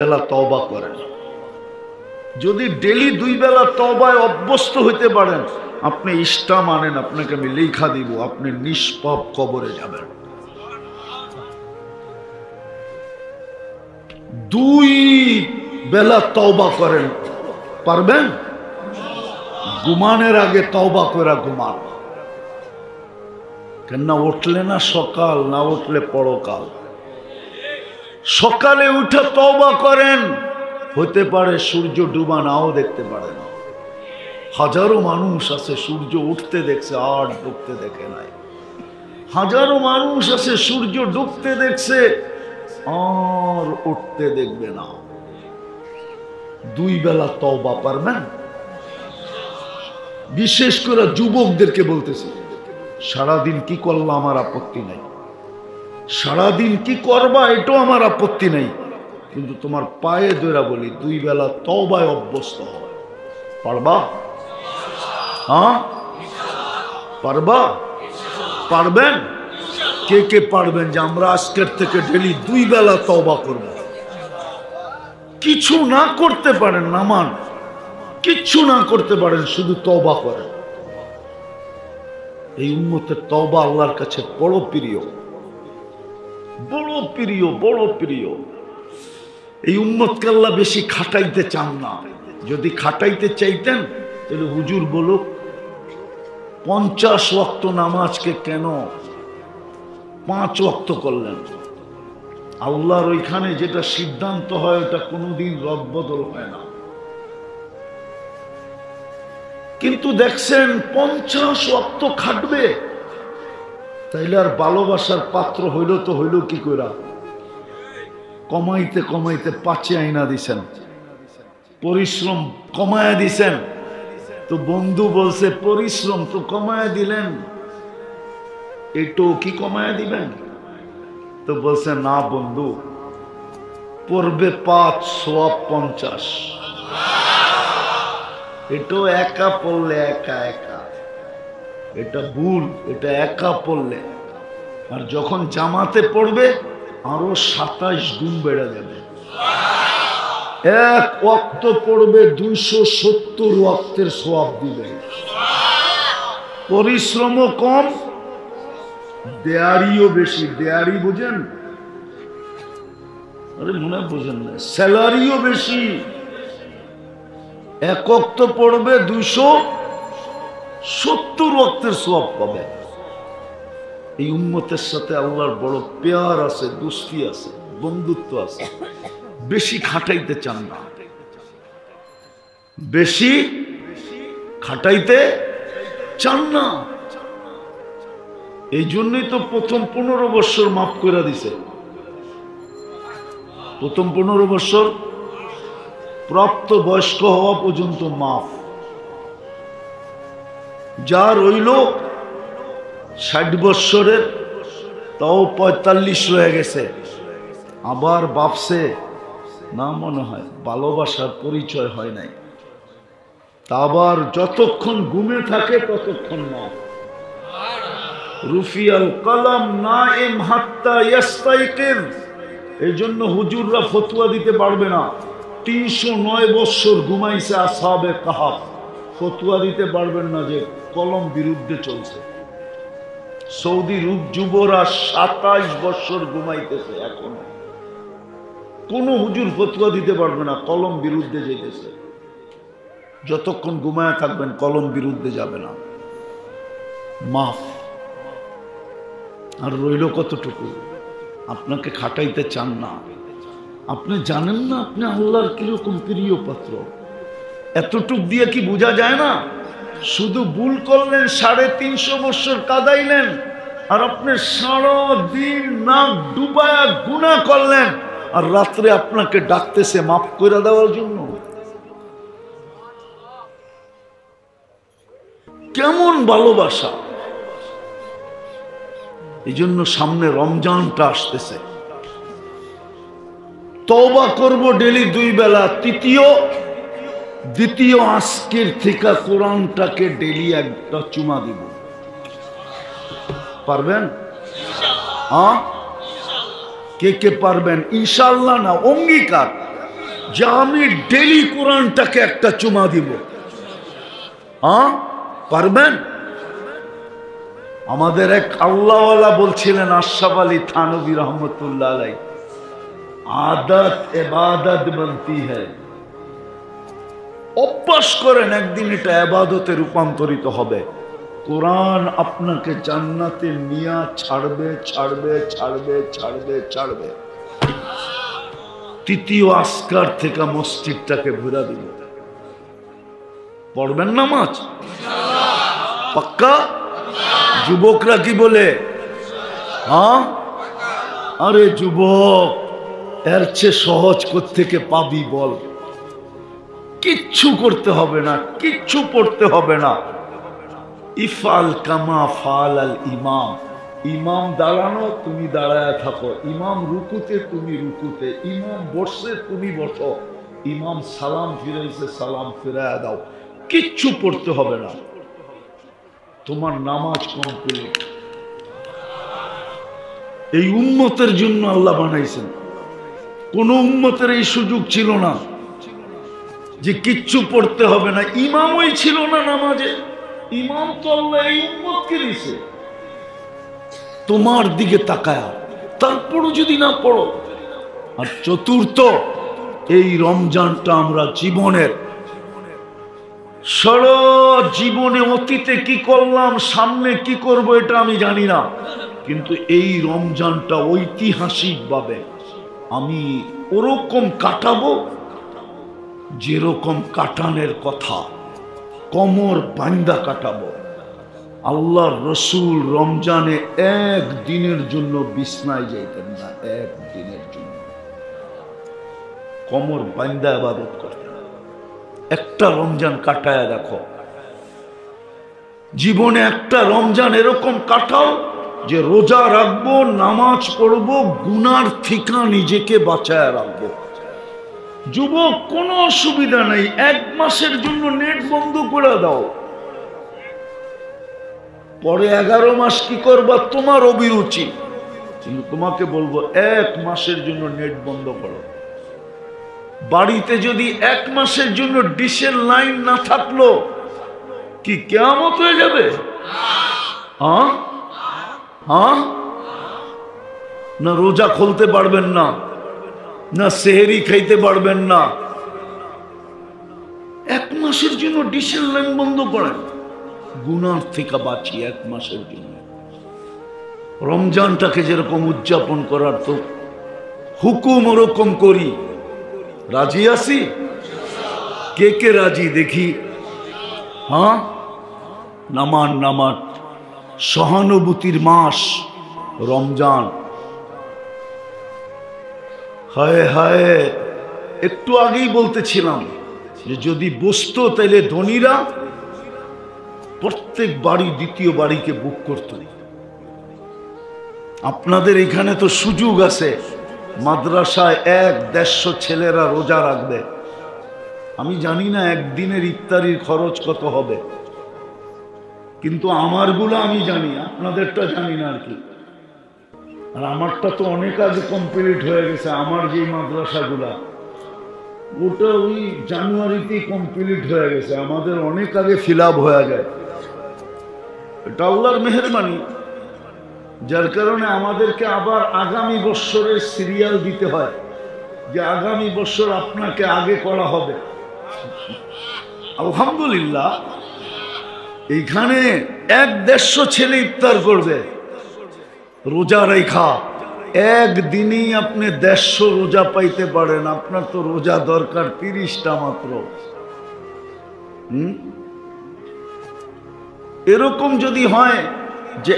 বেলা তওবা করেন। যদি ডেলি দুই বেলা তওবায় অভ্যস্ত হইতে পারেন, আপনি ইষ্টা মানেন, আপনাকে আমি লেখা দিব, আপনি নিষ্পাপ কবরে যাবেন। দুই বেলা তওবা করেন, পারবেন? ঘুমানোর আগে তওবা করে ঘুমান। কেন উঠলে না সকাল, না উঠলে পরকাল। সকালে উঠে তওবা করেন, হতে পারে সূর্য ডুবা নাও দেখতে পারেন। হাজারো মানুষ আছে সূর্য উঠতে দেখছে আর ডুবতে দেখে নাই। হাজারো মানুষ আছে সূর্য ডুবতে দেখছে আর উঠতে দেখবে না। দুই বেলা তওবা পারবেন? বিশেষ করে যুবকদেরকে বলতেছি, সারাদিন কি করলাম আমার আপত্তি নাই, সারাদিন কি করবা এটাও আমার আপত্তি নাই, কিন্তু তোমার পায়ে ধরে বলি দুই বেলা তওবায় অভ্যস্ত হয়। পারবা? হ্যাঁ পারবা? পারবেন? কে কে পারবেন যে আমরা আজকের থেকে ডেলি দুই বেলা তওবা করব? কিছু না করতে পারেন নামান, কিচ্ছু না করতে পারেন, শুধু তওবা করেন। এই উম্মতের তওবা আল্লাহর কাছে বড় প্রিয়, বড় প্রিয়, বড় প্রিয়। এই উম্মতকে আল্লাহ বেশি খাটাইতে চান না। যদি খাটাইতে চাইতেন তাহলে হুজুর বলুক 50 ওয়াক্ত নামাজকে কেন 5 ওয়াক্ত করলেন? আল্লাহর ওইখানে যেটা সিদ্ধান্ত হয় ওটা কোনোদিন রদবদল হয় না। কিন্তু দেখছেন 50 ওয়াক্ত খাটবে, তাইলে আর ভালোবাসার পাত্র হইল তো হইল কি কইরা? কমাইতে কমাইতে 5 আইনা দিছেন, পরিশ্রম কমায়া দিছেন। তো বন্ধু বলছে পরিশ্রম তো কমায়া দিলেন, একটু কি কমায়া দিবেন? তো বলছে না বন্ধু, পড়বে 5 সওয়াব 50। এটা একা পড়লে একা একা, এটা ভুল। এটা একা পড়লে, আর যখন জামাতে পড়বে আরো 27 গুণ বেড়ে যাবে। এক ওয়াক্ত পড়বে 270 ওয়াক্তের সওয়াব দিবে। পরিশ্রমও কম, দেয়ারিও বেশি। দেয়ারি বুঝেন? আরে মনে বুঝেন না, স্যালারিও বেশি। এক ওয়াক্ত পড়বে 270 ওয়াক্তের সওয়াব পাবে। এই উম্মতের সাথে আল্লাহর বড় প্যার আছে, দোস্তি আছে, বন্ধুত্ব আছে। বেশি খাটাইতে চান না, বেশি খাটাইতে চান না। এই জন্যই তো প্রথম 15 বছর মাফ করে দিছে। প্রথম 15 বছর প্রাপ্ত বয়স্ক হওয়া পর্যন্ত মাফ। যা রইল 60 বছরের, তাও 45 রয়ে গেছে। আবার ভাবছে না, মনে হয় ভালোবাসার পরিচয় হয় নাই। তা আবার যতক্ষণ ঘুমে থাকে ততক্ষণ মাফ। রুফিয়াল কলম নাইম হাত্তা ইয়াস্তাইকির। এই জন্য হুজুররা ফতোয়া দিতে পারবে না। 309 বছর ঘুমাইছে আসহাবে কাহাফ, ফতোয়া দিতে পারবেন না যে কলম বিরুদ্ধে চলছে। সৌদি রূপ যুবরা 27 বছর ঘুমাইতেছে এখনো। কোন হুজুর ফতোয়া দিতে পারবে না কলম বিরুদ্ধে যেতেছে। যতক্ষণ ঘুমায় থাকবেন কলম বিরুদ্ধে যাবে না। মাফ। আর রইল কতটুকু? আপনাকে খাটাইতে চান না। আপনি জানেন না আপনি আল্লাহর কিরকম প্রিয় পাত্র। এতটুক দিয়ে কি বোঝা যায় না? শুধু ভুল করলেন, 350 বছর কাদাইলেন, আর আপনি সারা দিন নাক ডুবায়া গুনাহ করলেন, আর রাত্রে আপনাকে ডাকতেছে মাফ করে দেওয়ার জন্য। কেমন ভালোবাসা! এই জন্য সামনে রমজানটা আসতেছে, তওবা করব ডেলি 2 বেলা। দ্বিতীয় আজকের থেকে কোরআনটাকে ডেলি একটা চুমা দিব। পারবেন? কে কে পারবেন? ইনশাআল্লাহ না, অঙ্গীকার। যে আমি ডেলি কোরআনটাকে একটা চুমা দিব? হ্যাঁ, পারবেন? আমাদের এক আল্লাহওয়ালা বলছিলেন, আশরাফ আলী থানভী রহমতুল্লাহ আলাইহি, আদত ইবাদত বনতি হ্যায়। অভ্যাস করেন, একদিন এটা ইবাদতে রূপান্তরিত হবে। কোরআন আপনাকে জান্নাতে নিয়ে ছাড়বে ছাড়বে ছাড়বে ছাড়বে ছাড়বে। তৃতীয় আসকার থেকে মসজিদটাকে ঘুরা দিল। পড়বেন নামাজ পাক্কা? যুবকরা কি বলে? হ্যাঁ, আরে যুবক, এর চেয়ে সহজ কোত্থেকে পাবি বল? কিচ্ছু করতে হবে না, কিচ্ছু পড়তে হবে না। ইফআল কামা ফাআল ইমাম। ইমাম দাঁড়ানো, তুমি দাঁড়ায় থাকো। ইমাম রুকুতে, তুমি রুকুতে। ইমাম বসে, তুমি বসো। ইমাম সালাম ফিরাইছে, সালাম ফিরায় দাও। কিচ্ছু পড়তে হবে না, তোমার নামাজ কমপ্লিট। এই উম্মতের জন্য আল্লাহ বানাইছেন। কোন উম্মতের এই সুযোগ ছিল না যে কিচ্ছু পড়তে হবে না। ইমামই ছিল না নামাজে। ইমাম তো আল্লাহ এই উম্মতকে দিছে তোমার দিকে তাকায়া, তারপরও যদি না পড়ো। আর চতুর্থ, এই রমজানটা আমরা জীবনের সারা জীবনে অতীতে কি করলাম, সামনে কি করব এটা আমি জানি না, কিন্তু এই রমজানটা ঐতিহাসিকভাবে আমি ওরকম কাটাবো যেরকম কাটানের কথা, কমর বান্দা কাটাবো। আল্লাহর রসুল রমজানে একদিনের জন্য বিছনায় যাইতেন না, একদিনের জন্য কমর বান্দা ইবাদত করতেন। একটা রমজান কাটায় দেখো, জীবনে একটা রমজান এরকম কাটাও যে রোজা রাখবো, নামাজ পড়বো, গুনার থেকে নিজেকে বাঁচায় রাখবো। যুবক, কোনো অসুবিধা নেই, 1 মাসের জন্য নেট বন্ধ করে দাও। পরে 11 মাস কি করবা তোমার অভিরুচি, কিন্তু তোমাকে বলবো 1 মাসের জন্য নেট বন্ধ করো। বাড়িতে যদি 1 মাসের জন্য ডিশের লাইন না থাকলো কি কিয়ামত হয়ে যাবে? হ্যাঁ হ্যাঁ, না রোজা খুলতে পারবেন না, না সেহরি খাইতে পারবেন না। 1 মাসের জন্য ডিশের লাইন বন্ধ করেন, গুনার থেকে বাঁচি 1 মাসের জন্য। রমজানটাকে যেরকম উদযাপন করার তো হুকুম ওরকম করি। রাজি আছি? কে কে রাজি দেখি? হ্যাঁ, নামান নামান। সহানুভূতির মাস রমজান। হায় হায়, একটু আগেই বলতেছিলাম যে যদি বসতো তাহলে ধনীরা প্রত্যেক বাড়ি দ্বিতীয় বাড়িকে বুক করত। আপনাদের এখানে তো সুযোগ আছে, মাদ্রাসায় 100-150 ছেলেরা রোজা রাখবে। আমি জানি না একদিনের ইফতারির খরচ কত হবে, কিন্তু আমারগুলো আমি জানি, আপনাদেরটা জানি না আর কি। আর আমারটা তো অনেক আগে কমপ্লিট হয়ে গেছে। আমার যে মাদ্রাসাগুলা, ওটা ওই জানুয়ারিতেই কমপ্লিট হয়ে গেছে। আমাদের অনেক আগে ফিল আপ হয়ে যায়। এটা আল্লাহর মেহেরবানি, যার কারণে আমাদেরকে আবার আগামী বছরের সিরিয়াল দিতে হয় যে আগামী বছর আপনাকে আগে করা হবে। আলহামদুলিল্লাহ, এইখানে 100-150 ছেলে ইফতার করবে রোজা রেখা। একদিনই আপনি 150 রোজা পাইতে পারেন। আপনার তো রোজা দরকার 30টা মাত্র। এরকম যদি হয় যে